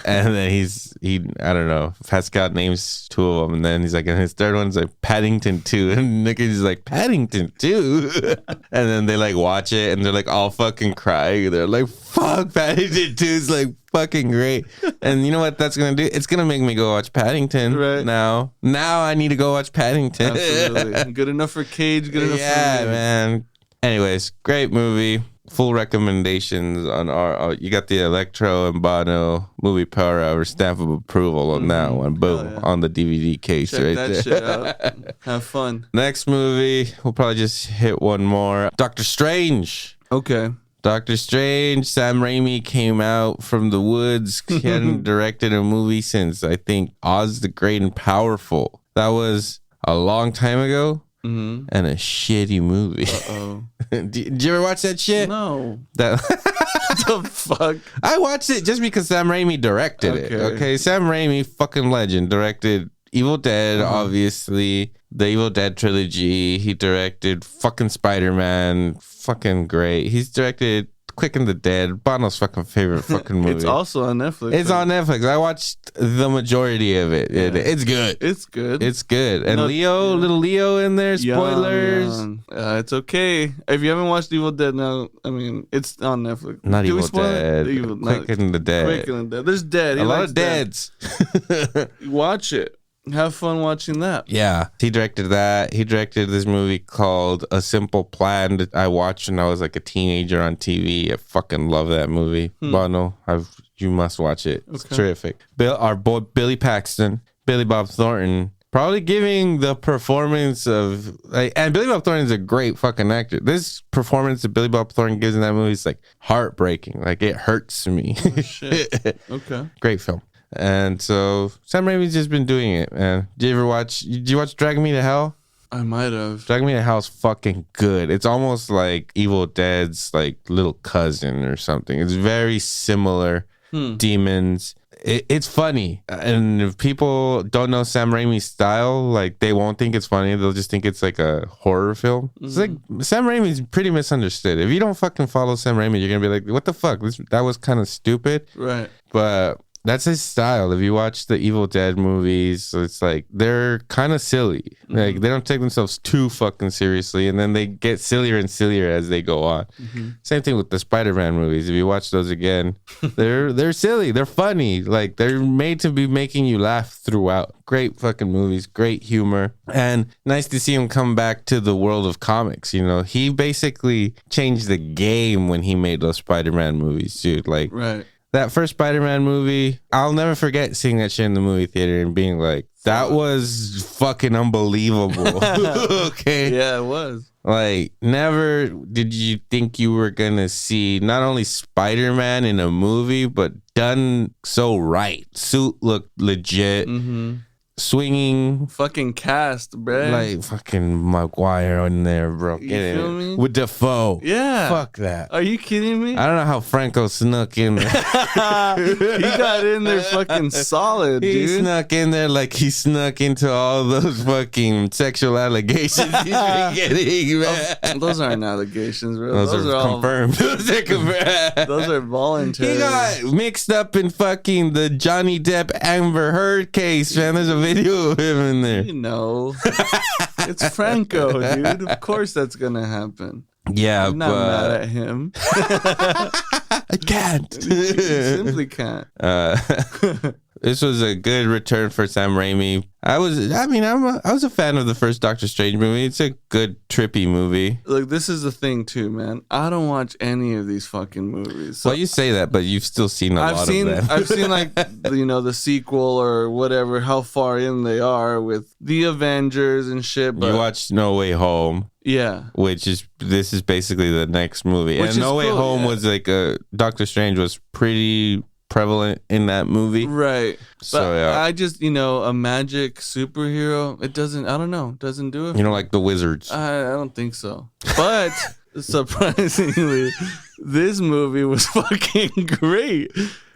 and then he I don't know, Pascal names 2 of them, and then he's like, and his third one's like Paddington 2, and Nick Cage is like Paddington 2, and then they like watch it and they're like all fucking crying. They're like, fuck, Paddington 2 is like fucking great. And you know what that's gonna do? It's gonna make me go watch Paddington right now. I need to go watch Paddington. Absolutely. Good enough for Cage, good enough for me. Man. Anyways, great movie. Full recommendations on our you got the Electro and Bono movie Power Hour stamp of approval on that one. Boom. On the DVD case. Check right that there. Shit out. Have fun. Next movie, we'll probably just hit one more. Doctor Strange. Okay. Doctor Strange, Sam Raimi came out from the woods. He hadn't directed a movie since, I think, Oz the Great and Powerful. That was a long time ago and a shitty movie. Uh-oh. Did you ever watch that shit? No. What the fuck? I watched it just because Sam Raimi directed it. Okay, Sam Raimi, fucking legend, directed Evil Dead, obviously. The Evil Dead trilogy. He directed fucking Spider-Man. Fucking great. He's directed Quick and the Dead. Bono's fucking favorite fucking movie. It's also on Netflix. It's on Netflix. I watched the majority of it. Yeah. It's good. It's good. It's good. And little Leo in there. Spoilers. It's okay. If you haven't watched Evil Dead now, I mean, it's on Netflix. Not Evil Dead. Quick and the Dead. Quick and the Dead. There's Dead. A lot of Deads. Watch it. Have fun watching that. Yeah. He directed that. He directed this movie called A Simple Plan that I watched when I was like a teenager on TV. I fucking love that movie. Bono, you must watch it. It's terrific. Our boy Billy Paxton, Billy Bob Thornton, probably giving the performance of and Billy Bob Thornton is a great fucking actor. This performance that Billy Bob Thornton gives in that movie is like heartbreaking. Like it hurts me. Oh, shit. Okay. Great film. And so Sam Raimi's just been doing it, man. Did you watch Drag Me to Hell? I might have. Drag Me to Hell's fucking good. It's almost like Evil Dead's like little cousin or something. It's very similar. Demons. It's funny. And if people don't know Sam Raimi's style, like they won't think it's funny. They'll just think it's like a horror film. It's like Sam Raimi's pretty misunderstood. If you don't fucking follow Sam Raimi, you're going to be like, what the fuck? That was kind of stupid. Right. But that's his style. If you watch the Evil Dead movies, it's like they're kind of silly. Like they don't take themselves too fucking seriously, and then they get sillier and sillier as they go on. Same thing with the Spider-Man movies. If you watch those again, they're silly. They're funny. Like they're made to be making you laugh throughout. Great fucking movies, great humor, and nice to see him come back to the world of comics. You know, he basically changed the game when he made those Spider-Man movies, dude. Like, right. That first Spider-Man movie, I'll never forget seeing that shit in the movie theater and being like, that was fucking unbelievable. Okay. Yeah, it was. Like, never did you think you were going to see not only Spider-Man in a movie, but done so right. Suit looked legit. Swinging. Fucking cast, bro. Like fucking Maguire in there, bro. You feel me? With Defoe. Yeah. Fuck that. Are you kidding me? I don't know how Franco snuck in there. He got in there fucking solid, dude. He snuck in there like he snuck into all those fucking sexual allegations he's been getting, man. Those aren't allegations, bro. Those are confirmed. Those are confirmed. Those are voluntary. He got mixed up in fucking the Johnny Depp Amber Heard case, man. There's a video of him in there. You know. It's Franco, dude. Of course that's gonna happen. Yeah, I'm not mad at him. I can't. You simply can't. This was a good return for Sam Raimi. I was a fan of the first Doctor Strange movie. It's a good trippy movie. Look, this is the thing too, man. I don't watch any of these fucking movies. So well, you say that, but you've still seen a lot of them. I've seen like the sequel or whatever, how far in they are with the Avengers and shit. But you watched No Way Home. Yeah. This is basically the next movie. And No Way Home was like Doctor Strange was pretty prevalent in that movie. Right. So But yeah, I just, a magic superhero, it doesn't, I don't know, doesn't do it. like the wizards. I don't think so. But surprisingly, this movie was fucking great.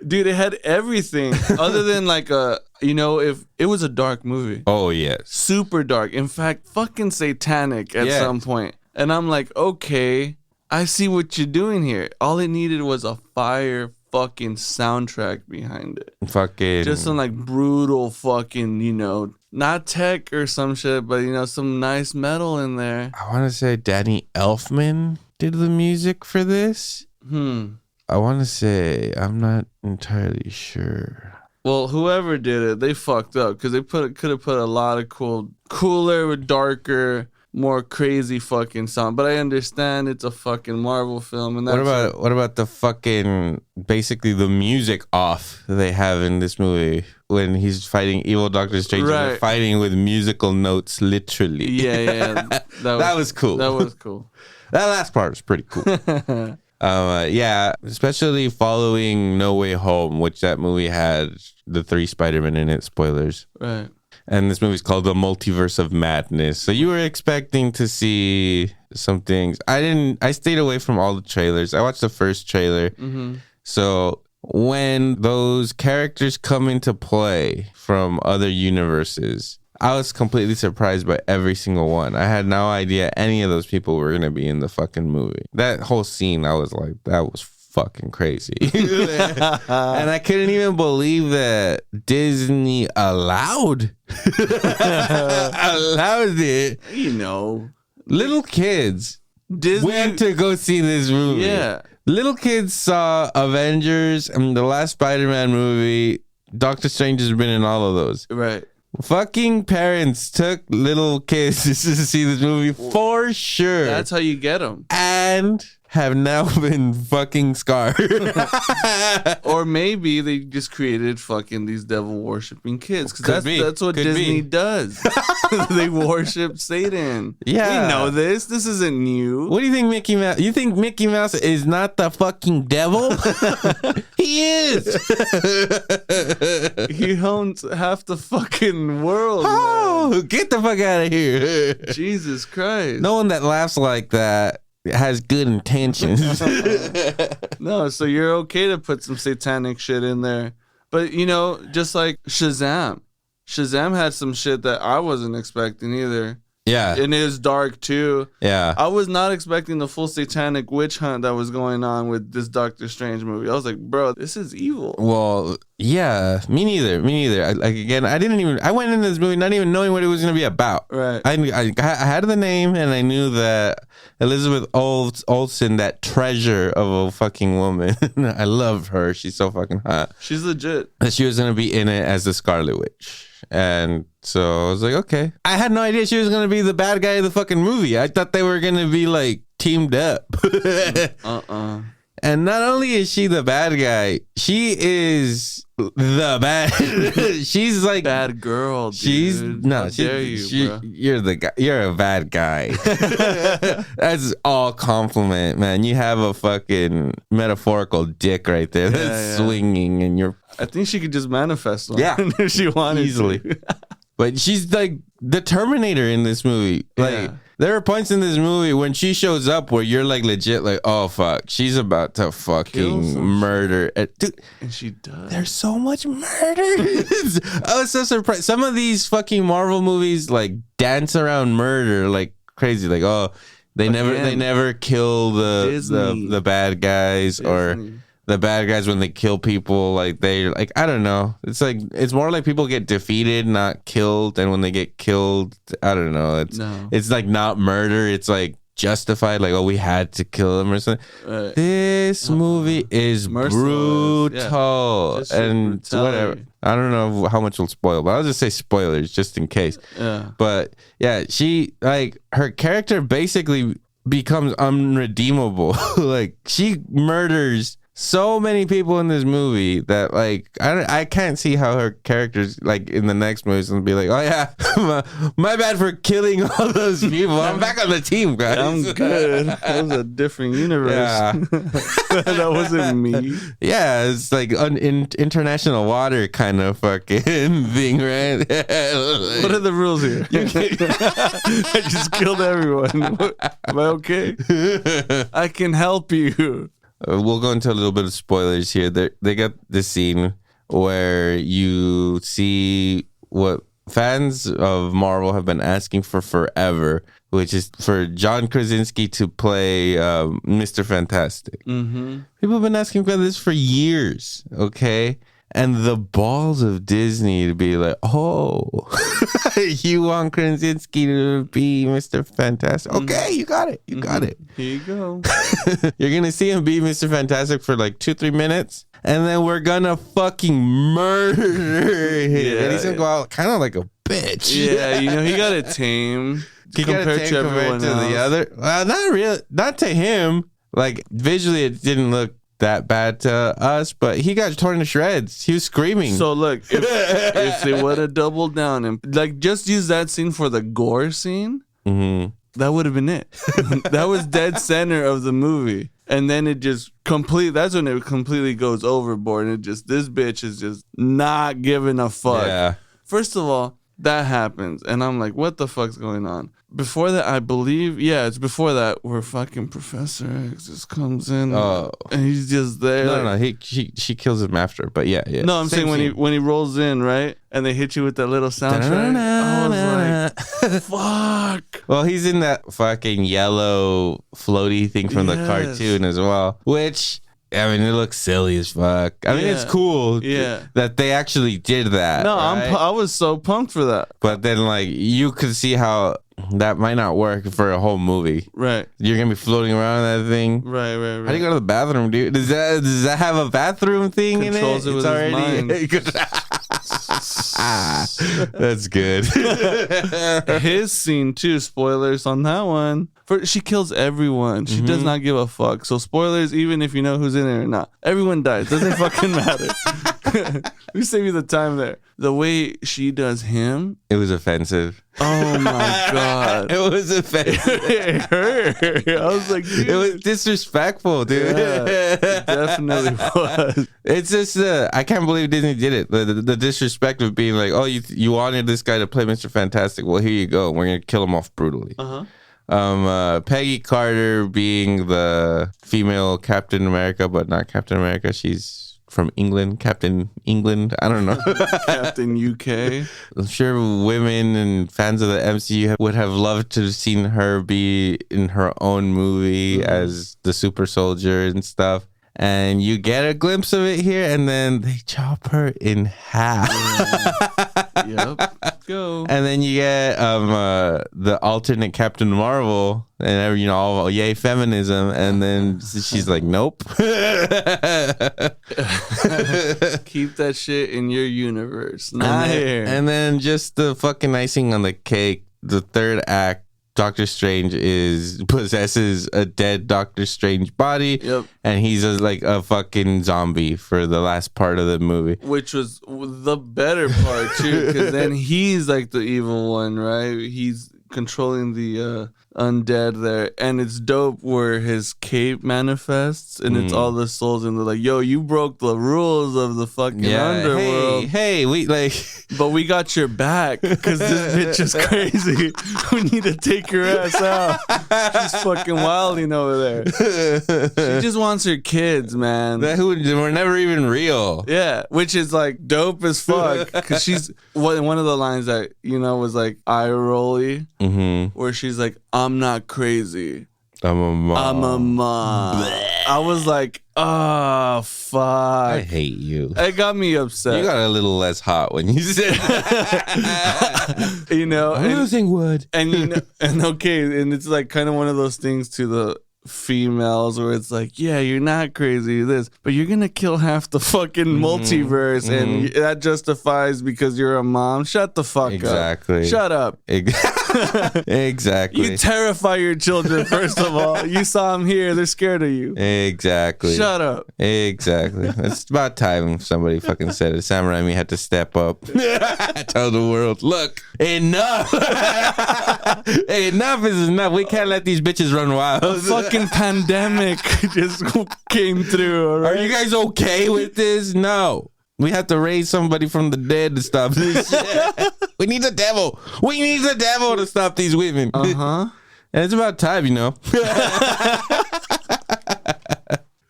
Dude, it had everything other than like if it was a dark movie. Oh yes, Super dark. In fact, fucking satanic at some point. And I'm like, okay, I see what you're doing here. All it needed was a fire fucking soundtrack behind it. fucking Just some like brutal fucking, not tech or some shit, but some nice metal in there. I want to say Danny Elfman did the music for this. I want to say, I'm not entirely sure. Well, whoever did it, they fucked up because they could have put a lot of cooler, darker, more crazy fucking song. But I understand it's a fucking Marvel film, and that's what about the fucking basically the music off they have in this movie when he's fighting evil Doctor Strange? Right. They're fighting with musical notes, literally. Yeah. That was cool. That was cool. That last part was pretty cool. Yeah, especially following No Way Home, which that movie had the 3 Spider-Men in it. Spoilers. Right. And this movie's called The Multiverse of Madness. So you were expecting to see some things. I stayed away from all the trailers. I watched the first trailer. Mm-hmm. So when those characters come into play from other universes, I was completely surprised by every single one. I had no idea any of those people were going to be in the fucking movie. That whole scene, I was like, that was fucking crazy. And I couldn't even believe that Disney allowed it. Little kids Disney went to go see this movie. Yeah. Little kids saw Avengers and the last Spider-Man movie. Doctor Strange has been in all of those. Right. Fucking parents took little kids to see this movie for sure. That's how you get them. And have now been fucking scarred. Or maybe they just created fucking these devil worshipping kids. Because that's what Disney does. They worship Satan. Yeah. We know this. This isn't new. What do you think, Mickey Mouse? You think Mickey Mouse is not the fucking devil? He is. He owns half the fucking world. Oh, Man. get the fuck out of here. Jesus Christ. No one that laughs like that has good intentions. No, so you're okay to put some satanic shit in there. But, just like Shazam. Shazam had some shit that I wasn't expecting either. Yeah. And it is dark too. Yeah. I was not expecting the full satanic witch hunt that was going on with this Doctor Strange movie. I was like, bro, this is evil. Well, yeah, me neither. I went into this movie not even knowing what it was going to be about. Right. I had the name and I knew that Elizabeth Olsen, that treasure of a fucking woman. I love her. She's so fucking hot. She's legit. That she was going to be in it as the Scarlet Witch. And so I was like, okay. I had no idea she was going to be the bad guy of the fucking movie. I thought they were going to be like teamed up. And not only is she the bad guy, she is the bad. She's like bad girl. Dude. How dare you, bro? You're the guy. You're a bad guy. That's all compliment, man. You have a fucking metaphorical dick right there that's swinging, and you're. I think she could just manifest one. Yeah, if she wanted easily. to. But she's like the Terminator in this movie. Like there are points in this movie when she shows up where you're like legit like, oh fuck, she's about to fucking murder. Dude, and she does. There's so much murder. I was so surprised. Some of these fucking Marvel movies like dance around murder like crazy. Like, oh, they never kill the bad guys or the bad guys when they kill people, like they like, I don't know. It's like, it's more like people get defeated, not killed. And when they get killed, I don't know. It's like not murder. It's like justified. Like, oh, we had to kill him or something. This movie is brutal. And whatever. I don't know how much will spoil, but I'll just say spoilers just in case. Yeah. But yeah, she like her character basically becomes unredeemable. Like she murders so many people in this movie that like I can't see how her characters like in the next movie is gonna be like, oh yeah, my bad for killing all those people. I'm back on the team, guys. I'm good. That was a different universe. Yeah. That wasn't me. Yeah, it's like international water kind of fucking thing, right? What are the rules here? I just killed everyone. Am I okay? I can help you. We'll go into a little bit of spoilers here. They got this scene where you see what fans of Marvel have been asking for forever, which is for John Krasinski to play Mr. Fantastic. Mm-hmm. People have been asking for this for years, okay? And the balls of Disney to be like, oh, you want Krasinski to be Mr. Fantastic? Okay, you got it. You got it. Here you go. You're going to see him be Mr. Fantastic for like 2-3 minutes. And then we're going to fucking murder him. Yeah, and he's going to go out kind of like a bitch. Yeah, you know, he got it tame compared to everyone else. The other. Well, not really. Not to him. Like, visually, it didn't look that bad to us, but he got torn to shreds. He was screaming. So look, if they would have doubled down and like just use that scene for the gore scene, that would have been it. That was dead center of the movie. And then it just that's when it completely goes overboard. And this bitch is just not giving a fuck. Yeah. First of all, that happens. And I'm like, what the fuck's going on? Before that, I believe, it's before that where fucking Professor X just comes in and he's just there. No, she kills him after, but yeah. No, I'm saying when he rolls in, right, and they hit you with that little soundtrack. I was like, fuck. Well, he's in that fucking yellow floaty thing from the cartoon as well, which, I mean, it looks silly as fuck. I mean, it's cool that they actually did that. No, right? I was so pumped for that. But then, like, you could see how that might not work for a whole movie. Right. You're going to be floating around in that thing. Right. How do you go to the bathroom, dude? Does that have a bathroom thing Controls in it? It with his mind. That's good. His scene, too. Spoilers on that one. She kills everyone. She does not give a fuck. So spoilers, even if you know who's in it or not. Everyone dies. Doesn't fucking matter. We save you the time there. The way she does him. It was offensive. Oh my God. It was offensive. It hurt. I was like, dude. It was disrespectful, dude. Yeah, it definitely was. It's just, I can't believe Disney did it. The disrespect of being like, oh, you wanted this guy to play Mr. Fantastic. Well, here you go. We're going to kill him off brutally. Peggy Carter being the female Captain America, but not Captain America. She's from England, Captain England. I don't know. Captain UK. I'm sure women and fans of the MCU would have loved to have seen her be in her own movie as the super soldier and stuff. And you get a glimpse of it here, and then they chop her in half. Yep. Go. And then you get the alternate Captain Marvel, and yay feminism, and then she's like, nope. Keep that shit in your universe, not here. And then just the fucking icing on the cake, the third act. Doctor Strange possesses a dead Doctor Strange body, and he's like a fucking zombie for the last part of the movie. Which was the better part, too, because then he's like the evil one, right? He's controlling the undead there, and it's dope where his cape manifests, and it's all the souls, and they're like, yo, you broke the rules of the fucking underworld. Hey, we like... But we got your back, because this bitch is crazy. We need to take your ass out. She's fucking wilding over there. She just wants her kids, man. Who were never even real. Yeah, which is like dope as fuck, because she's... One of the lines that, was like eye-rolly, where she's like, I'm not crazy. I'm a mom. I was like, oh, fuck. I hate you. It got me upset. You got a little less hot when you said that. I'm losing wood. And, and it's like kind of one of those things to the females where it's like, yeah, you're not crazy this, but you're gonna kill half the fucking multiverse, and that justifies because you're a mom. Shut the fuck up. Exactly. Shut up. Exactly. You terrify your children, first of all. You saw them here. They're scared of you. Exactly. Shut up. Exactly. It's about time somebody fucking said it. Sam Raimi had to step up. Tell the world, look, enough. Enough is enough. We can't let these bitches run wild. A fucking pandemic just came through. All right? Are you guys okay with this? No. We have to raise somebody from the dead to stop this shit. We need the devil. We need the devil to stop these women. Uh-huh. And it's about time, you know.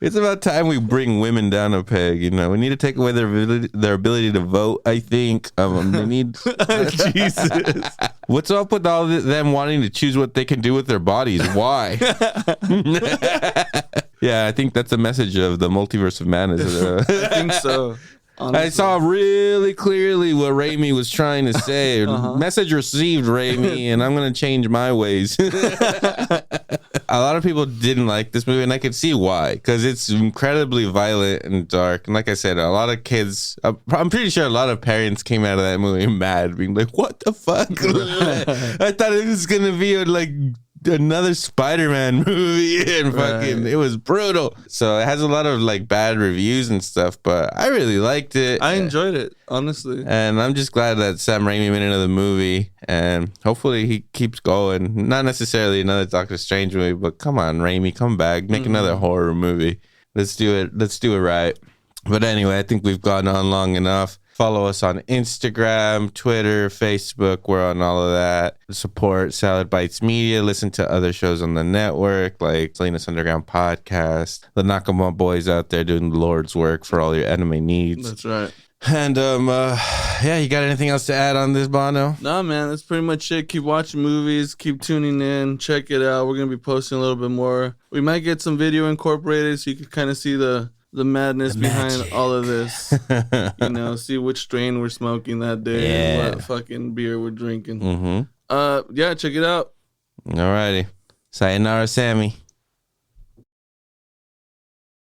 It's about time we bring women down a peg, you know. We need to take away their ability to vote, I think. They need... Jesus. What's up with all them wanting to choose what they can do with their bodies? Why? Yeah, I think that's the message of the multiverse of madness. I think so. Honestly. I saw really clearly what Rami was trying to say. Message received, Rami, and I'm going to change my ways. A lot of people didn't like this movie, and I could see why, because it's incredibly violent and dark. And like I said, a lot of kids, I'm pretty sure a lot of parents came out of that movie mad, being like, what the fuck? I thought it was going to be like another Spider-Man movie, and fucking it was brutal. So it has a lot of like bad reviews and stuff, but I really liked it. I enjoyed it, honestly, and I'm just glad that Sam Raimi made another movie, and hopefully he keeps going. Not necessarily another Doctor Strange movie, but come on, Raimi, come back, make another horror movie. Let's do it. Let's do it right. But anyway, I think we've gone on long enough. Follow us on Instagram, Twitter, Facebook. We're on all of that. Support Salad Bites Media. Listen to other shows on the network, like Salinas Underground Podcast. The Nakama Boys out there doing the Lord's work for all your anime needs. That's right. And yeah, you got anything else to add on this, Bono? Nah, man, that's pretty much it. Keep watching movies, keep tuning in, check it out. We're gonna be posting a little bit more. We might get some video incorporated so you can kind of see the madness behind all of this. You know, see which strain we're smoking that day and what fucking beer we're drinking. Yeah, check it out. Alrighty. Sayonara, Sammy.